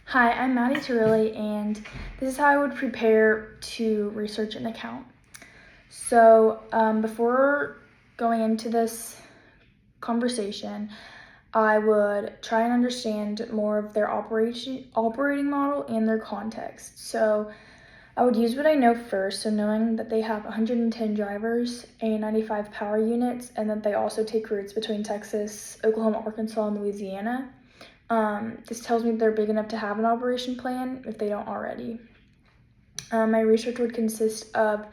Hi, I'm Maddie Turilli, and this is how I would prepare to research an account. So, before going into this conversation, I would try and understand more of their operating model and their context. So, I would use what I know first, so knowing that they have 110 drivers and 95 power units, and that they also take routes between Texas, Oklahoma, Arkansas, and Louisiana. This tells me they're big enough to have an operation plan if they don't already. My research would consist of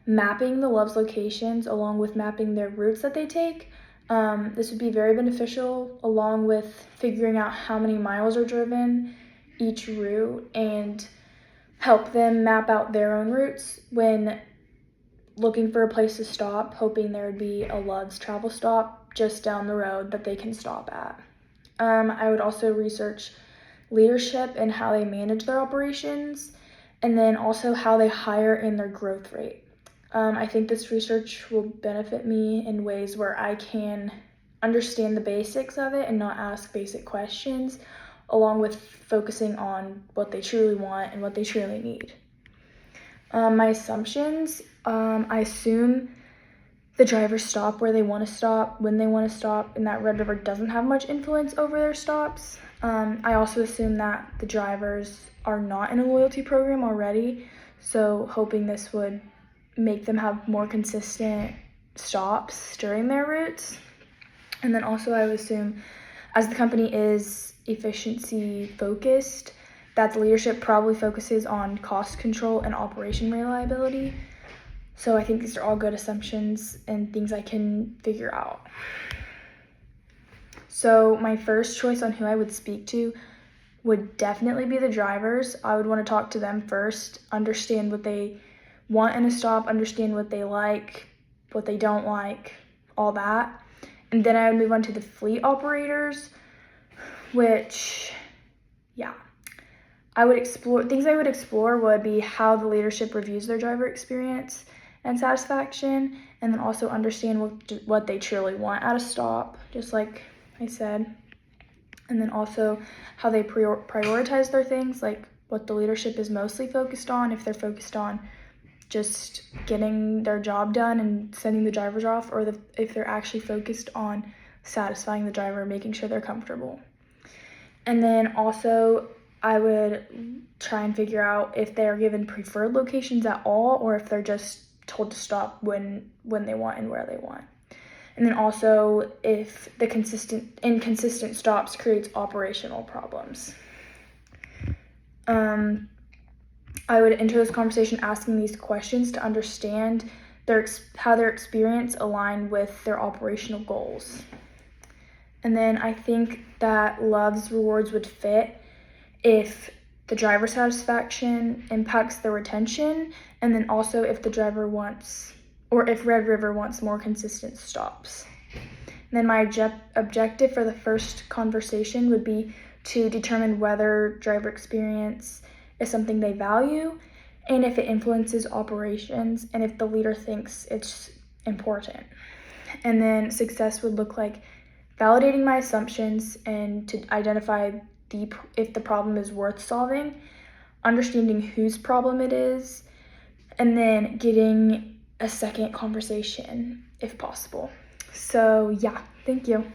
mapping the Love's locations along with mapping their routes that they take. This would be very beneficial along with figuring out how many miles are driven each route and help them map out their own routes when looking for a place to stop, hoping there would be a Love's travel stop just down the road that they can stop at. I would also research leadership and how they manage their operations, and then also how they hire and their growth rate. I think this research will benefit me in ways where I can understand the basics of it and not ask basic questions, along with focusing on what they truly want and what they truly need. My assumptions, I assume the drivers stop where they want to stop, when they want to stop, and that Red River doesn't have much influence over their stops. I also assume that the drivers are not in a loyalty program already, so hoping this would make them have more consistent stops during their routes. And then also I would assume, as the company is efficiency focused, that the leadership probably focuses on cost control and operation reliability. So I think these are all good assumptions and things I can figure out. So my first choice on who I would speak to would definitely be the drivers. I would want to talk to them first, understand what they want in a stop, understand what they like, what they don't like, all that. And then I would move on to the fleet operators, which, I would explore would be how the leadership reviews their driver experience and satisfaction, and then also understand what they truly want at a stop, just like I said. And then also how they prioritize their things, like what the leadership is mostly focused on, if they're focused on just getting their job done and sending the drivers off, or if they're actually focused on satisfying the driver, making sure they're comfortable. And then also I would try and figure out if they're given preferred locations at all, or if they're just told to stop when they want and where they want. And then also if the inconsistent stops creates operational problems. I would enter this conversation asking these questions to understand how their experience aligned with their operational goals. And then I think that Love's rewards would fit if the driver satisfaction impacts the retention, and then also if the driver wants, or if Red River wants more consistent stops. And then my objective for the first conversation would be to determine whether driver experience is something they value, and if it influences operations, and if the leader thinks it's important. And then success would look like validating my assumptions and to identify if the problem is worth solving, understanding whose problem it is, and then getting a second conversation if possible. So thank you.